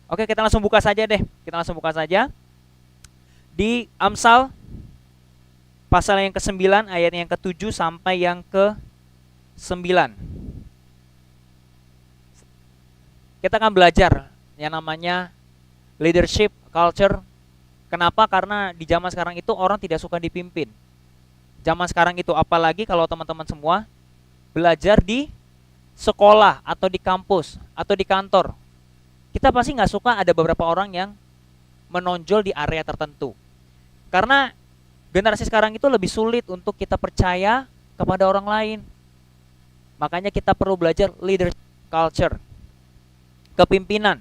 Oke, kita langsung buka saja deh. Kita langsung buka saja di Amsal pasal yang ke-9 ayat yang ke-7 sampai yang ke-9. Kita akan belajar yang namanya leadership culture. Kenapa? Karena di zaman sekarang itu orang tidak suka dipimpin. Zaman sekarang itu, apalagi kalau teman-teman semua belajar di sekolah atau di kampus atau di kantor, kita pasti nggak suka ada beberapa orang yang menonjol di area tertentu. Karena generasi sekarang itu lebih sulit untuk kita percaya kepada orang lain. Makanya kita perlu belajar leadership culture, kepimpinan.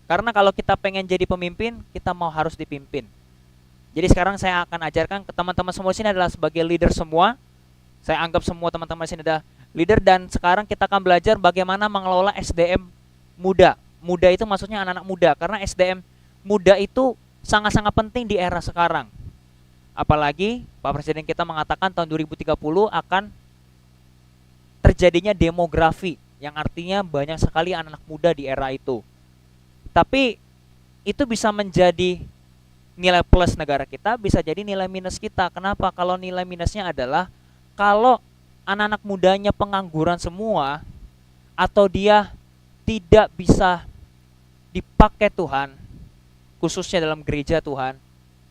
Karena kalau kita pengen jadi pemimpin, kita mau harus dipimpin. Jadi sekarang saya akan ajarkan ke teman-teman semua sini adalah sebagai leader semua. Saya anggap semua teman-teman sini adalah leader, dan sekarang kita akan belajar bagaimana mengelola SDM muda. Muda itu maksudnya anak-anak muda, karena SDM muda itu sangat-sangat penting di era sekarang. Apalagi Pak Presiden kita mengatakan tahun 2030 akan terjadinya demografi, yang artinya banyak sekali anak-anak muda di era itu. Tapi itu bisa menjadi nilai plus negara kita, bisa jadi nilai minus kita. Kenapa? Kalau nilai minusnya adalah kalau anak-anak mudanya pengangguran semua, atau dia tidak bisa dipakai Tuhan, khususnya dalam gereja Tuhan,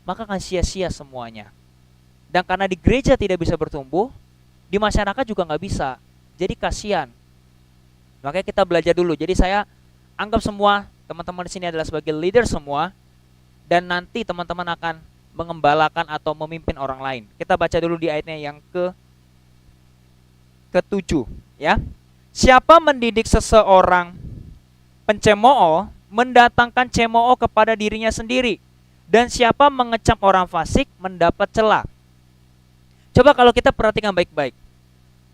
maka akan sia-sia semuanya. Dan karena di gereja tidak bisa bertumbuh, di masyarakat juga nggak bisa. Jadi kasihan. Makanya kita belajar dulu. Jadi saya anggap semua teman-teman di sini adalah sebagai leader semua, dan nanti teman-teman akan mengembalakan atau memimpin orang lain. Kita baca dulu di ayatnya yang ke-7 ya. Siapa mendidik seseorang pencemooh, mendatangkan cemooh kepada dirinya sendiri, dan siapa mengecam orang fasik mendapat cela. Coba kalau kita perhatikan baik-baik.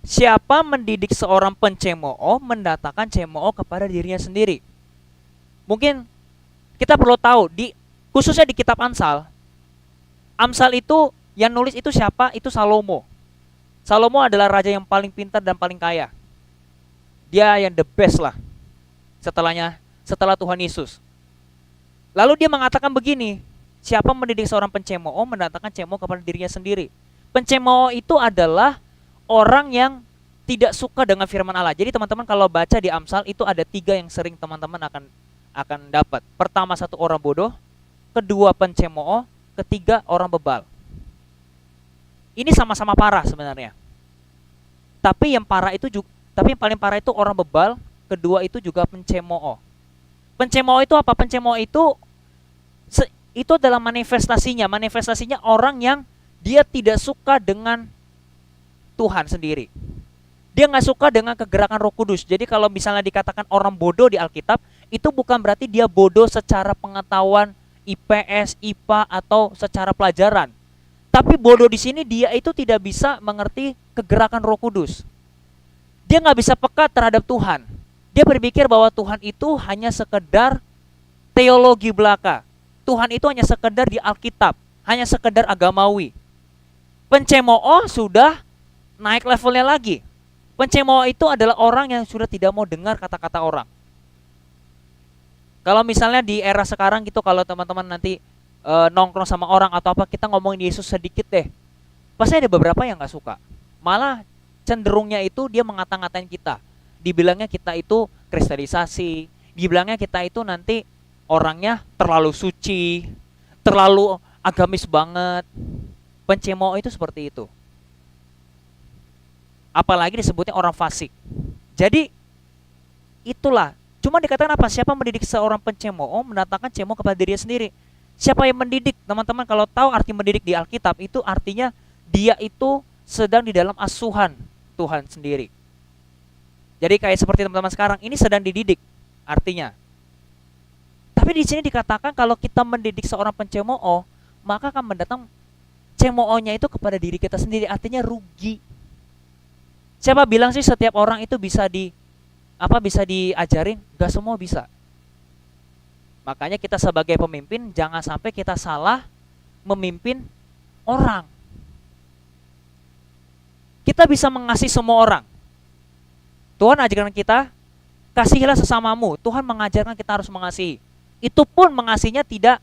Siapa mendidik seorang pencemooh, mendatangkan cemooh kepada dirinya sendiri. Mungkin kita perlu tahu, khususnya di kitab Amsal. Amsal itu yang nulis itu siapa? Itu Salomo. Salomo adalah raja yang paling pintar dan paling kaya. Dia yang the best lah setelah Tuhan Yesus. Lalu dia mengatakan begini, siapa mendidik seorang pencemooh, mendatangkan cemooh kepada dirinya sendiri. Pencemooh itu adalah orang yang tidak suka dengan firman Allah. Jadi teman-teman kalau baca di Amsal itu ada 3 yang sering teman-teman akan dapat. Pertama, satu orang bodoh, kedua pencemooh, ketiga orang bebal. Ini sama-sama parah sebenarnya. Tapi yang paling parah itu orang bebal, kedua itu juga pencemooh. Pencemooh itu apa? Pencemooh itu adalah manifestasinya. Manifestasinya orang yang dia tidak suka dengan Tuhan sendiri. Dia nggak suka dengan kegerakan Roh Kudus. Jadi kalau misalnya dikatakan orang bodoh di Alkitab, itu bukan berarti dia bodoh secara pengetahuan IPS, IPA atau secara pelajaran. Tapi bodoh di sini dia itu tidak bisa mengerti kegerakan Roh Kudus. Dia nggak bisa peka terhadap Tuhan. Dia berpikir bahwa Tuhan itu hanya sekedar teologi belaka. Tuhan itu hanya sekedar di Alkitab, hanya sekedar agamawi. Pencemooh sudah naik levelnya lagi. Pencemooh itu adalah orang yang sudah tidak mau dengar kata-kata orang. Kalau misalnya di era sekarang gitu, kalau teman-teman nanti nongkrong sama orang atau apa, kita ngomongin Yesus sedikit deh, pasti ada beberapa yang nggak suka. Malah cenderungnya itu dia ngata-ngatain kita. Dibilangnya kita itu kristenisasi, dibilangnya kita itu nanti orangnya terlalu suci, terlalu agamis banget. Pencemooh itu seperti itu. Apalagi disebutnya orang fasik. Jadi itulah. Cuma dikatakan apa? Siapa mendidik seorang pencemooh, mendatangkan cemooh kepada dirinya sendiri. Siapa yang mendidik? Teman-teman kalau tahu arti mendidik di Alkitab, itu artinya dia itu sedang di dalam asuhan Tuhan sendiri. Jadi kayak seperti teman-teman sekarang ini sedang dididik artinya. Tapi di sini dikatakan kalau kita mendidik seorang pencemooh, maka akan mendatang cemoohnya itu kepada diri kita sendiri, artinya rugi. Siapa bilang sih setiap orang itu bisa diajarin? Gak semua bisa. Makanya kita sebagai pemimpin jangan sampai kita salah memimpin orang. Kita bisa mengasihi semua orang. Tuhan ajarkan kita kasihilah sesamamu. Tuhan mengajarkan kita harus mengasihi. Itu pun mengasihinya tidak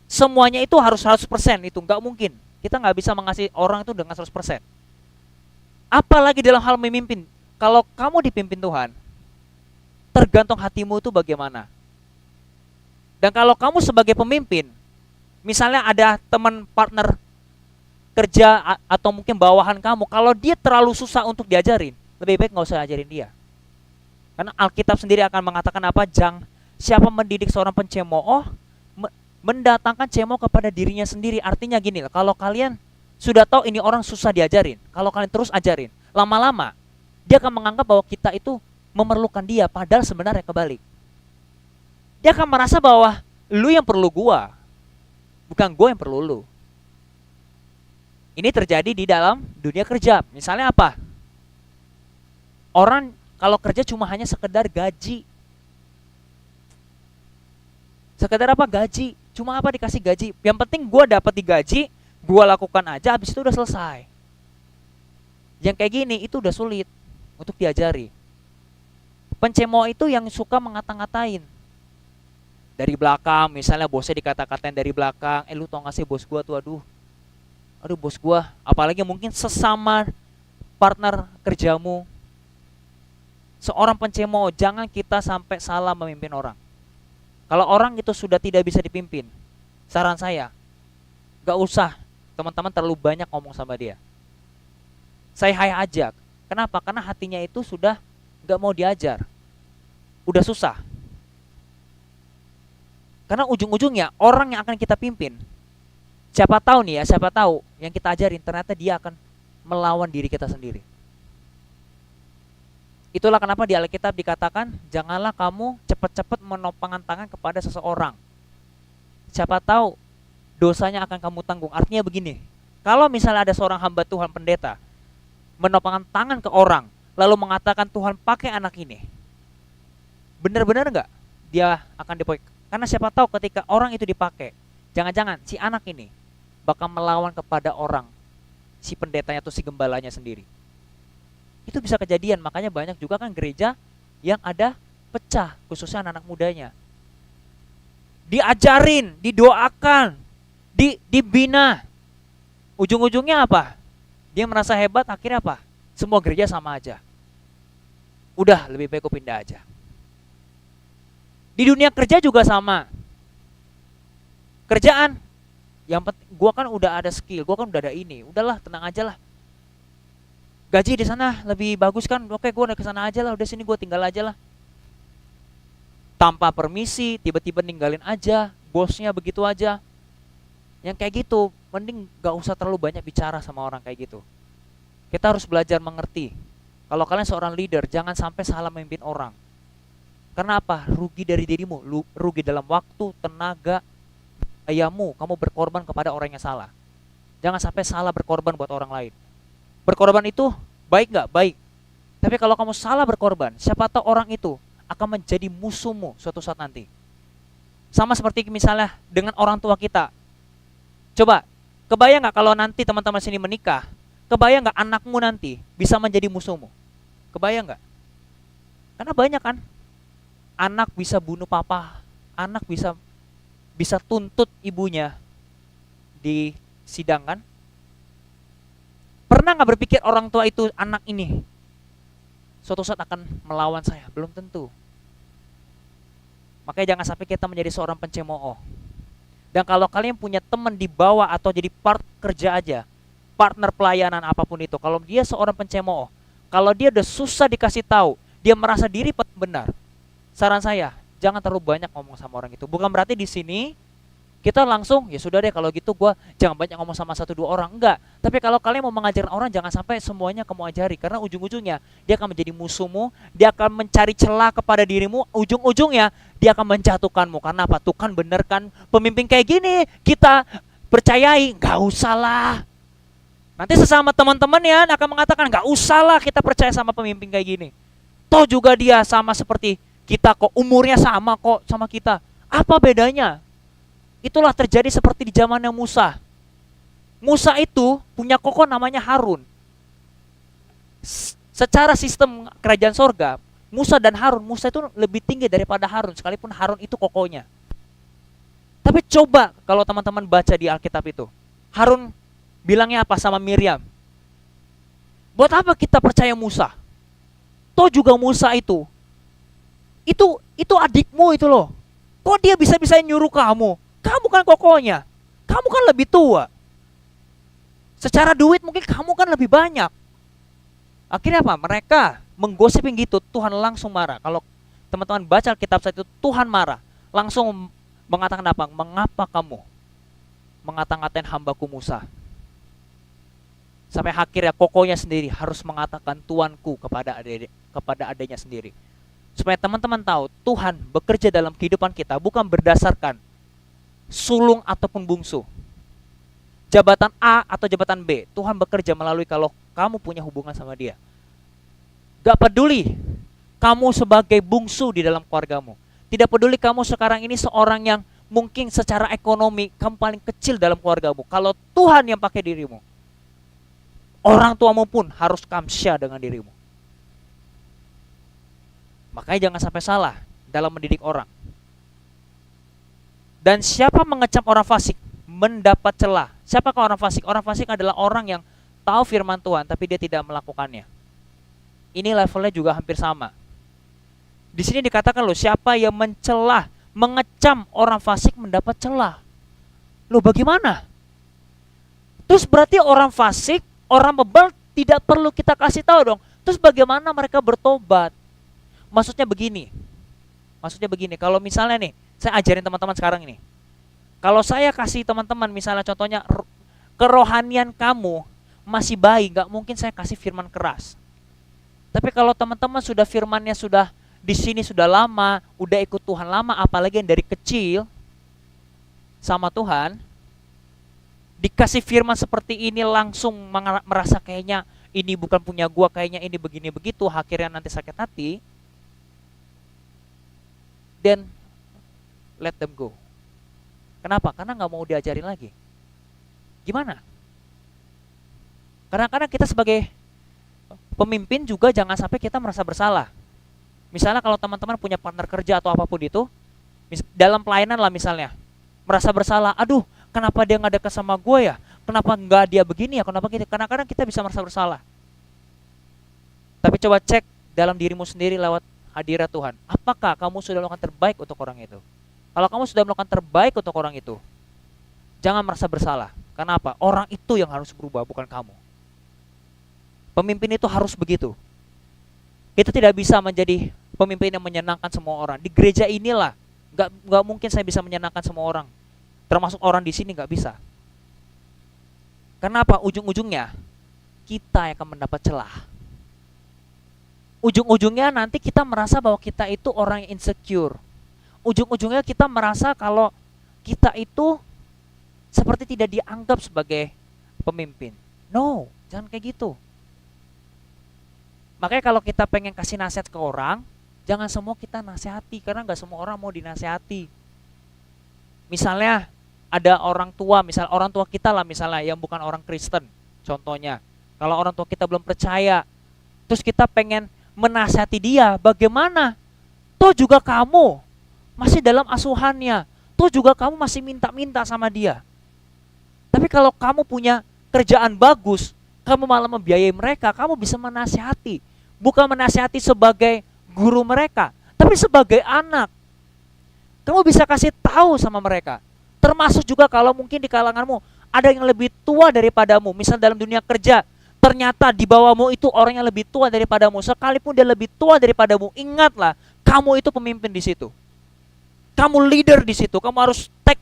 semuanya itu harus 100%, itu nggak mungkin. Kita nggak bisa mengasihi orang itu dengan 100%. Apalagi dalam hal memimpin. Kalau kamu dipimpin Tuhan, tergantung hatimu itu bagaimana. Dan kalau kamu sebagai pemimpin, misalnya ada teman partner kerja atau mungkin bawahan kamu, kalau dia terlalu susah untuk diajarin, lebih baik nggak usah ajarin dia. Karena Alkitab sendiri akan mengatakan apa? Siapa mendidik seorang pencemooh, mendatangkan cemooh kepada dirinya sendiri. Artinya gini, kalau kalian sudah tahu ini orang susah diajarin, kalau kalian terus ajarin, lama-lama dia akan menganggap bahwa kita itu memerlukan dia, padahal sebenarnya kebalik. Dia akan merasa bahwa lu yang perlu gua, bukan gua yang perlu lu. Ini terjadi di dalam dunia kerja. Misalnya apa? Orang kalau kerja cuma hanya sekedar gaji. Sekedar apa? Gaji. Cuma apa? Dikasih gaji. Yang penting gua dapat digaji, gua lakukan aja, habis itu udah selesai. Yang kayak gini itu udah sulit untuk diajari. Pencemooh itu yang suka ngata-ngatain dari belakang, misalnya bosnya dikata-katain dari belakang, lu tau gak sih bos gua tuh, aduh bos gua, apalagi mungkin sesama partner kerjamu. Seorang pencemooh, jangan kita sampai salah memimpin orang. Kalau orang itu sudah tidak bisa dipimpin, saran saya, gak usah teman-teman terlalu banyak ngomong sama dia. Saya ajak. Kenapa? Karena hatinya itu sudah gak mau diajar. Udah susah. Karena ujung-ujungnya orang yang akan kita pimpin, siapa tahu nih ya, siapa tahu yang kita ajarin ternyata dia akan melawan diri kita sendiri. Itulah kenapa di Alkitab dikatakan, janganlah kamu cepat-cepat menopangkan tangan kepada seseorang. Siapa tahu dosanya akan kamu tanggung. Artinya begini, kalau misalnya ada seorang hamba Tuhan pendeta menopangkan tangan ke orang, lalu mengatakan Tuhan pakai anak ini, benar-benar enggak dia akan dipakai? Karena siapa tahu ketika orang itu dipakai, jangan-jangan si anak ini bakal melawan kepada orang, si pendetanya atau si gembalanya sendiri. Itu bisa kejadian, makanya banyak juga kan gereja yang ada pecah, khususnya anak-anak mudanya. Diajarin, didoakan, dibina. Ujung-ujungnya apa? Dia merasa hebat, akhirnya apa? Semua gereja sama aja. Udah, lebih baik aku pindah aja. Di dunia kerja juga sama. Kerjaan, yang penting, gua kan udah ada skill, gua kan udah ada ini. Udahlah, tenang aja lah. Gaji di sana lebih bagus kan? Oke, gua udah kesana aja lah. Udah sini gua tinggal aja lah. Tanpa permisi, tiba-tiba ninggalin aja. Bosnya begitu aja. Yang kayak gitu, mending gak usah terlalu banyak bicara sama orang kayak gitu. Kita harus belajar mengerti. Kalau kalian seorang leader, jangan sampai salah memimpin orang. Karena apa? Rugi dari dirimu, rugi dalam waktu, tenaga, biayamu. Kamu berkorban kepada orang yang salah. Jangan sampai salah berkorban buat orang lain. Berkorban itu baik gak? Baik. Tapi kalau kamu salah berkorban, siapa tahu orang itu akan menjadi musuhmu suatu saat nanti. Sama seperti misalnya dengan orang tua kita. Coba, kebayang gak kalau nanti teman-teman sini menikah? Kebayang gak anakmu nanti bisa menjadi musuhmu? Kebayang gak? Karena banyak kan, anak bisa bunuh papa, anak bisa tuntut ibunya di sidang kan? Pernah gak berpikir orang tua itu anak ini suatu saat akan melawan saya? Belum tentu. Makanya jangan sampai kita menjadi seorang pencemooh. Dan kalau kalian punya teman di bawah atau jadi part kerja aja, partner pelayanan apapun itu, kalau dia seorang pencemooh, kalau dia udah susah dikasih tahu, dia merasa diri benar, saran saya jangan terlalu banyak ngomong sama orang itu. Bukan berarti di sini kita langsung ya sudah deh kalau gitu gua jangan banyak ngomong sama 1-2 orang, enggak. Tapi kalau kalian mau mengajarkan orang, jangan sampai semuanya kamu ajari, karena ujung-ujungnya dia akan menjadi musuhmu, dia akan mencari celah kepada dirimu, ujung-ujungnya dia akan menjatuhkanmu. Karena apa? Tuh kan bener kan, pemimpin kayak gini kita percayai, nggak usah lah. Nanti sesama teman-teman ya akan mengatakan nggak usah lah kita percaya sama pemimpin kayak gini. Toh juga dia sama seperti kita kok, umurnya sama kok sama kita. Apa bedanya? Itulah terjadi seperti di zamannya Musa. Musa itu punya kokoh namanya Harun. Secara sistem kerajaan sorga, Musa dan Harun, Musa itu lebih tinggi daripada Harun, sekalipun Harun itu kokohnya. Tapi coba kalau teman-teman baca di Alkitab itu, Harun bilangnya apa sama Miriam? Buat apa kita percaya Musa? Toh juga Musa itu adikmu itu loh. Kok dia bisa-bisa nyuruh kamu? Kamu kan kokohnya. Kamu kan lebih tua. Secara duit mungkin kamu kan lebih banyak. Akhirnya apa? Mereka menggosipin gitu, Tuhan langsung marah. Kalau teman-teman baca Alkitab saat itu, Tuhan marah. Langsung mengatakan apa? Mengapa kamu mengata-ngatain hambaku Musa? Sampai akhirnya kokonya sendiri harus mengatakan tuanku kepada adiknya sendiri. Supaya teman-teman tahu, Tuhan bekerja dalam kehidupan kita bukan berdasarkan sulung ataupun bungsu, jabatan A atau jabatan B. Tuhan bekerja melalui kalau kamu punya hubungan sama dia. Gak peduli kamu sebagai bungsu di dalam keluargamu. Tidak peduli kamu sekarang ini seorang yang mungkin secara ekonomi kamu paling kecil dalam keluargamu. Kalau Tuhan yang pakai dirimu, orang tuamu pun harus kamsya dengan dirimu. Makanya jangan sampai salah dalam mendidik orang. Dan siapa mengecam orang fasik mendapat celah. Siapakah orang fasik? Orang fasik adalah orang yang tahu firman Tuhan tapi dia tidak melakukannya. Ini levelnya juga hampir sama. Di sini dikatakan loh, siapa yang mencelah, mengecam orang fasik mendapat celah. Loh bagaimana? Terus berarti orang fasik, orang bebal tidak perlu kita kasih tahu dong. Terus bagaimana mereka bertobat? Maksudnya begini, kalau misalnya nih, saya ajarin teman-teman sekarang ini. Kalau saya kasih teman-teman misalnya contohnya kerohanian kamu masih baik, gak mungkin saya kasih firman keras. Tapi kalau teman-teman sudah firmannya sudah di sini sudah lama, udah ikut Tuhan lama, apalagi yang dari kecil sama Tuhan, dikasih firman seperti ini langsung merasa kayaknya ini bukan punya gua, kayaknya ini begini begitu, akhirnya nanti sakit hati. Then let them go. Kenapa? Karena nggak mau diajarin lagi. Gimana? Kadang-kadang kita sebagai pemimpin juga jangan sampai kita merasa bersalah. Misalnya kalau teman-teman punya partner kerja atau apapun itu, dalam pelayanan lah misalnya, merasa bersalah, aduh kenapa dia nggak dekat sama gue ya? Kenapa nggak dia begini ya? Kenapa kita? Kadang-kadang kita bisa merasa bersalah. Tapi coba cek dalam dirimu sendiri lewat hadirat Tuhan. Apakah kamu sudah melakukan terbaik untuk orang itu? Kalau kamu sudah melakukan terbaik untuk orang itu, jangan merasa bersalah. Kenapa? Orang itu yang harus berubah, bukan kamu. Pemimpin itu harus begitu. Kita tidak bisa menjadi pemimpin yang menyenangkan semua orang. Di gereja inilah, nggak mungkin saya bisa menyenangkan semua orang. Termasuk orang di sini nggak bisa. Kenapa? Ujung-ujungnya kita yang akan mendapat celah. Ujung-ujungnya nanti kita merasa bahwa kita itu orang yang insecure. Ujung-ujungnya kita merasa kalau kita itu seperti tidak dianggap sebagai pemimpin. No, jangan kayak gitu. Makanya kalau kita pengen kasih nasihat ke orang, jangan semua kita nasihati, karena gak semua orang mau dinasihati. Misalnya ada orang tua, misalnya orang tua kita lah misalnya yang bukan orang Kristen, contohnya. Kalau orang tua kita belum percaya, terus kita pengen menasihati dia, bagaimana? Toh juga kamu masih dalam asuhannya, toh juga kamu masih minta-minta sama dia. Tapi kalau kamu punya kerjaan bagus, kamu malah membiayai mereka, kamu bisa menasihati. Bukan menasihati sebagai guru mereka, tapi sebagai anak. Kamu bisa kasih tahu sama mereka. Termasuk juga kalau mungkin di kalanganmu ada yang lebih tua daripadamu. Misal dalam dunia kerja, ternyata di bawahmu itu orang yang lebih tua daripadamu. Sekalipun dia lebih tua daripadamu, ingatlah, kamu itu pemimpin di situ. Kamu leader di situ, kamu harus take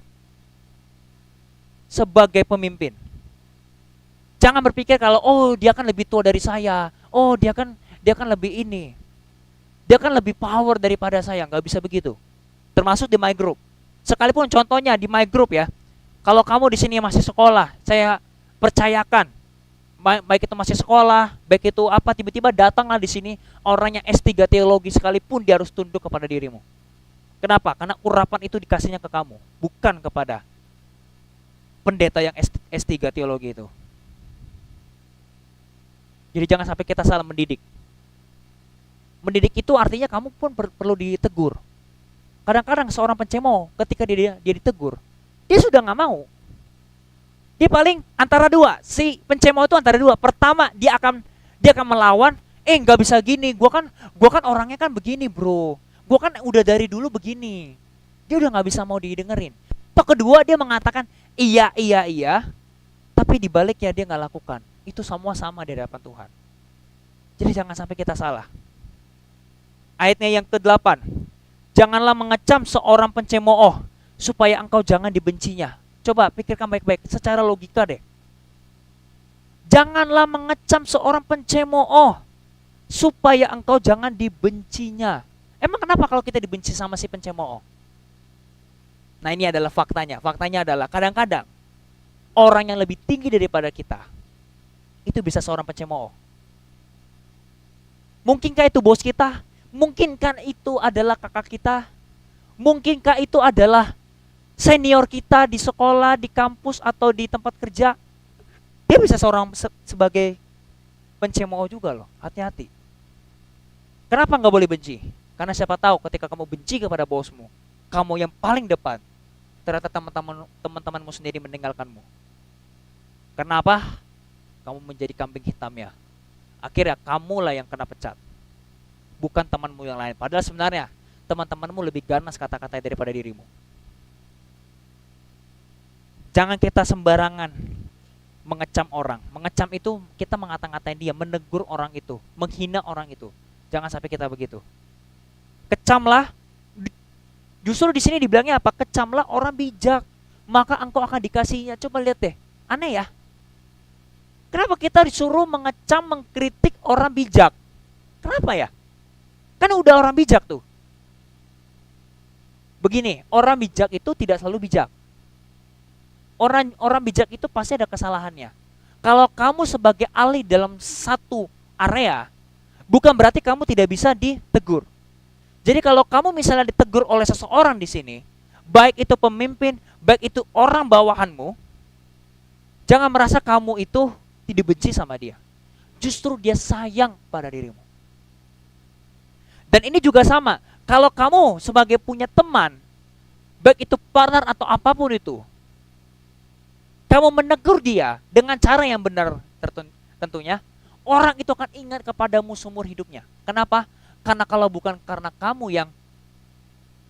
sebagai pemimpin. Jangan berpikir kalau dia kan lebih tua dari saya, dia kan lebih ini, dia kan lebih power daripada saya. Nggak bisa begitu. Termasuk di my group. Sekalipun contohnya di my group ya, kalau kamu di sini masih sekolah, saya percayakan, baik itu masih sekolah, baik itu apa, tiba-tiba datanglah di sini orang yang S3 teologi, sekalipun dia harus tunduk kepada dirimu. Kenapa? Karena urapan itu dikasihnya ke kamu, bukan kepada pendeta yang S3 teologi itu. Jadi jangan sampai kita salah mendidik. Mendidik itu artinya kamu pun perlu ditegur. Kadang-kadang seorang pencemooh ketika dia ditegur, dia sudah nggak mau. Dia paling antara dua. Si pencemooh itu antara dua. Pertama, dia akan melawan. Nggak bisa gini. Gua kan orangnya kan begini, bro. Gua kan udah dari dulu begini. Dia udah nggak bisa mau didengerin. Atau kedua, dia mengatakan iya, tapi dibaliknya dia nggak lakukan. Itu semua sama di hadapan Tuhan. Jadi jangan sampai kita salah. Ayatnya yang ke-8. Janganlah mengecam seorang pencemooh supaya engkau jangan dibencinya. Coba pikirkan baik-baik secara logika deh. Janganlah mengecam seorang pencemooh supaya engkau jangan dibencinya. Emang kenapa kalau kita dibenci sama si pencemooh? Nah, ini adalah faktanya. Faktanya adalah kadang-kadang orang yang lebih tinggi daripada kita itu bisa seorang pencemooh. Mungkinkah itu bos kita? Mungkinkah itu adalah kakak kita? Mungkinkah itu adalah senior kita di sekolah, di kampus, atau di tempat kerja? Dia bisa seorang sebagai pencemooh juga loh. Hati-hati. Kenapa nggak boleh benci? Karena siapa tahu ketika kamu benci kepada bosmu, kamu yang paling depan, ternyata teman-temanmu sendiri meninggalkanmu. Kenapa? Kamu menjadi kambing hitamnya. Akhirnya kamulah yang kena pecat, bukan temanmu yang lain. Padahal sebenarnya teman-temanmu lebih ganas kata-katanya daripada dirimu. Jangan kita sembarangan mengecam orang. Mengecam itu kita mengata-ngatain dia, menegur orang itu, menghina orang itu. Jangan sampai kita begitu. Kecamlah. Justru di sini dibilangnya apa? Kecamlah orang bijak, maka engkau akan dikasihnya. Coba lihat deh, aneh ya. Kenapa kita disuruh mengecam, mengkritik orang bijak? Kenapa ya? Kan udah orang bijak tuh. Begini, orang bijak itu tidak selalu bijak. Orang bijak itu pasti ada kesalahannya. Kalau kamu sebagai ahli dalam satu area, bukan berarti kamu tidak bisa ditegur. Jadi kalau kamu misalnya ditegur oleh seseorang di sini, baik itu pemimpin, baik itu orang bawahanmu, jangan merasa kamu itu tidak benci sama dia. Justru dia sayang pada dirimu. Dan ini juga sama, kalau kamu sebagai punya teman, baik itu partner atau apapun itu, kamu menegur dia dengan cara yang benar tentunya, orang itu akan ingat kepadamu seumur hidupnya. Kenapa? Karena kalau bukan karena kamu yang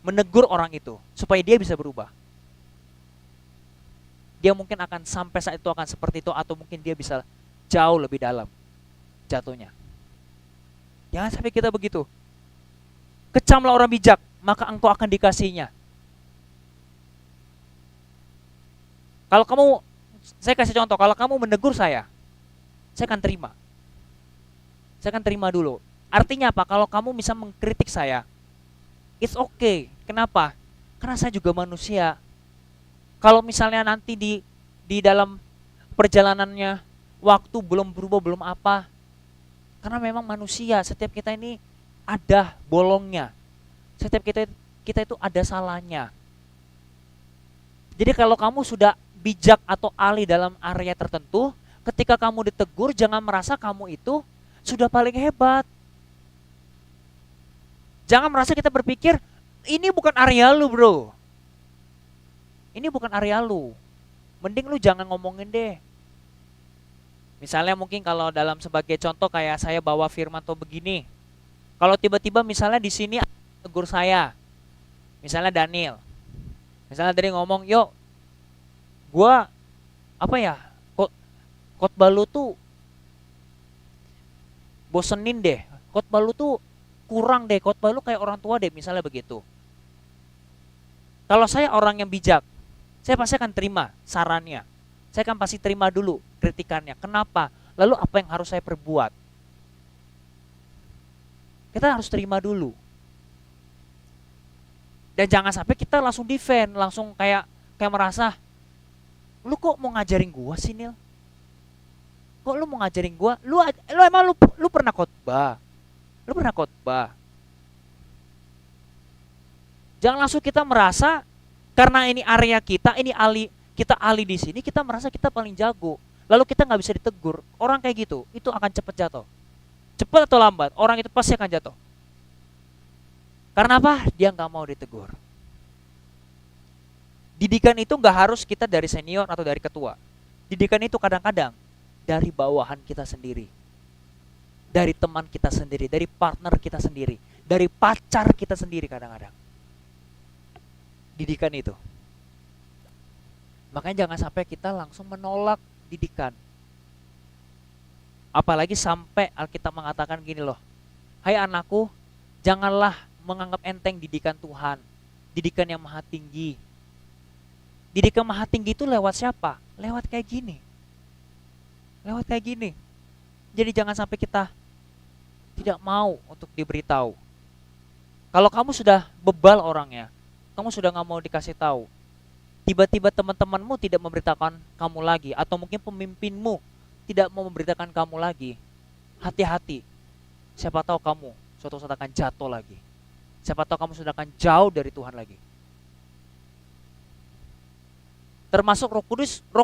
menegur orang itu supaya dia bisa berubah, dia mungkin akan sampai saat itu akan seperti itu, atau mungkin dia bisa jauh lebih dalam jatuhnya. Jangan sampai kita begitu. Kecamlah orang bijak, maka engkau akan dikasihnya. Kalau kamu, saya kasih contoh, kalau kamu menegur saya akan terima. Saya akan terima dulu. Artinya apa? Kalau kamu bisa mengkritik saya, it's okay. Kenapa? Karena saya juga manusia. Kalau misalnya nanti di dalam perjalanannya waktu belum berubah, belum apa, karena memang manusia, setiap kita ini ada bolongnya. Setiap kita itu ada salahnya. Jadi kalau kamu sudah bijak atau ahli dalam area tertentu, ketika kamu ditegur, jangan merasa kamu itu sudah paling hebat. Jangan merasa kita berpikir, ini bukan area lu bro. Ini bukan area lu. Mending lu jangan ngomongin deh. Misalnya mungkin kalau dalam sebagai contoh kayak saya bawa firman Tuhan begini. Kalau tiba-tiba misalnya di sini tegur saya. Misalnya Daniel. Misalnya tadi ngomong, "Yuk, gua apa ya? Khotbah lu tuh bosenin deh. Khotbah lu tuh kurang deh, khotbah lu kayak orang tua deh," misalnya begitu. Kalau saya orang yang bijak, saya pasti akan terima sarannya. Saya akan pasti terima dulu kritikannya. Kenapa? Lalu apa yang harus saya perbuat? Kita harus terima dulu. Dan jangan sampai kita langsung defend, langsung kayak merasa, lu kok mau ngajarin gua sih, Nil? Kok lu mau ngajarin gua? Lu emang lu pernah khotbah? Lu pernah khotbah? Jangan langsung kita merasa karena ini area kita, kita ahli di sini, kita merasa kita paling jago. Lalu kita nggak bisa ditegur. Orang kayak gitu, itu akan cepat jatuh. Cepat atau lambat, orang itu pasti akan jatuh. Karena apa? Dia nggak mau ditegur. Didikan itu nggak harus kita dari senior atau dari ketua. Didikan itu kadang-kadang dari bawahan kita sendiri, dari teman kita sendiri, dari partner kita sendiri, dari pacar kita sendiri kadang-kadang. Didikan itu. Makanya jangan sampai kita langsung menolak didikan. Apalagi sampai Alkitab mengatakan gini loh, hai anakku, janganlah menganggap enteng didikan Tuhan, didikan yang maha tinggi. Didikan maha tinggi itu lewat siapa? Lewat kayak gini. Lewat kayak gini. Jadi jangan sampai kita tidak mau untuk diberitahu. Kalau kamu sudah bebal orangnya, kamu sudah gak mau dikasih tahu, tiba-tiba teman-temanmu tidak memberitakan kamu lagi, atau mungkin pemimpinmu tidak mau memberitakan kamu lagi, hati-hati. Siapa tahu kamu suatu saat akan jatuh lagi. Siapa tahu kamu sudah akan jauh dari Tuhan lagi. Termasuk Roh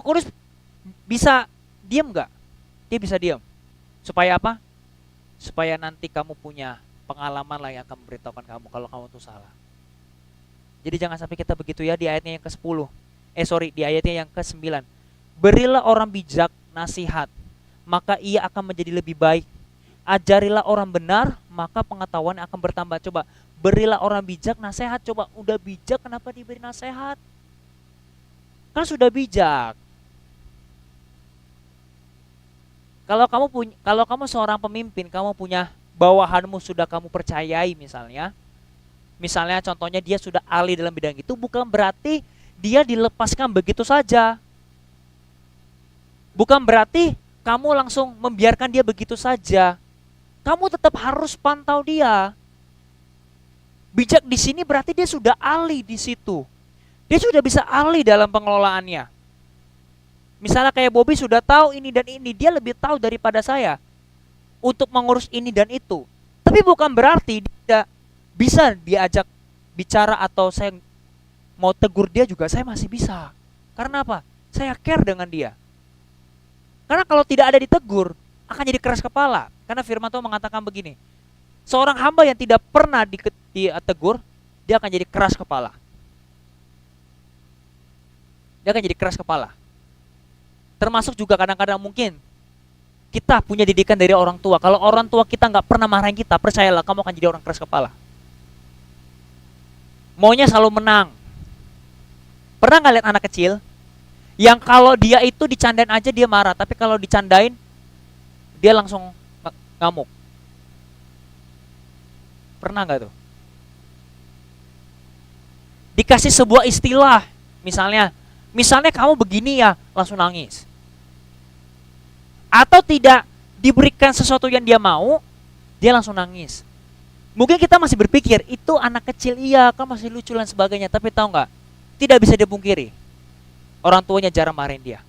Kudus bisa diam nggak? Dia bisa diam. Supaya apa? Supaya nanti kamu punya pengalaman lah yang akan memberitahukan kamu kalau kamu tuh salah. Jadi jangan sampai kita begitu ya. Di ayatnya yang ke-10, di ayatnya yang ke-9, berilah orang bijak nasihat, maka ia akan menjadi lebih baik. Ajarilah orang benar, maka pengetahuan akan bertambah. Coba, berilah orang bijak nasihat. Coba, udah bijak kenapa diberi nasihat? Kan sudah bijak. Kalau kamu seorang pemimpin, kamu punya bawahanmu sudah kamu percayai misalnya. Misalnya contohnya dia sudah ahli dalam bidang itu, bukan berarti dia dilepaskan begitu saja. Bukan berarti kamu langsung membiarkan dia begitu saja. Kamu tetap harus pantau dia. Bijak di sini berarti dia sudah ahli di situ. Dia sudah bisa ahli dalam pengelolaannya. Misalnya kayak Bobby sudah tahu ini dan ini, dia lebih tahu daripada saya untuk mengurus ini dan itu. Tapi bukan berarti dia tidak bisa diajak bicara atau saya mau tegur dia juga saya masih bisa. Karena apa? Saya care dengan dia. Karena kalau tidak ada ditegur, akan jadi keras kepala. Karena firman Tuhan mengatakan begini, seorang hamba yang tidak pernah ditegur, dia akan jadi keras kepala. Dia akan jadi keras kepala. Termasuk juga kadang-kadang mungkin kita punya didikan dari orang tua. Kalau orang tua kita nggak pernah marahin kita, percayalah kamu akan jadi orang keras kepala. Maunya selalu menang. Pernah nggak lihat anak kecil yang kalau dia itu dicandain aja dia marah, tapi kalau dicandain dia langsung ngamuk? Pernah nggak tuh? Dikasih sebuah istilah, misalnya kamu begini ya, langsung nangis. Atau tidak diberikan sesuatu yang dia mau, dia langsung nangis. Mungkin kita masih berpikir, itu anak kecil, iya kan masih lucu dan sebagainya. Tapi tahu nggak, tidak bisa dipungkiri, orang tuanya jarang marahin dia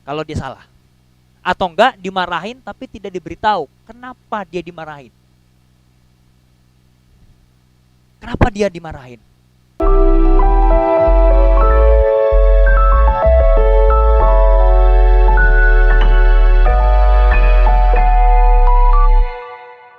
kalau dia salah. Atau enggak dimarahin tapi tidak diberitahu kenapa dia dimarahin. Kenapa dia dimarahin?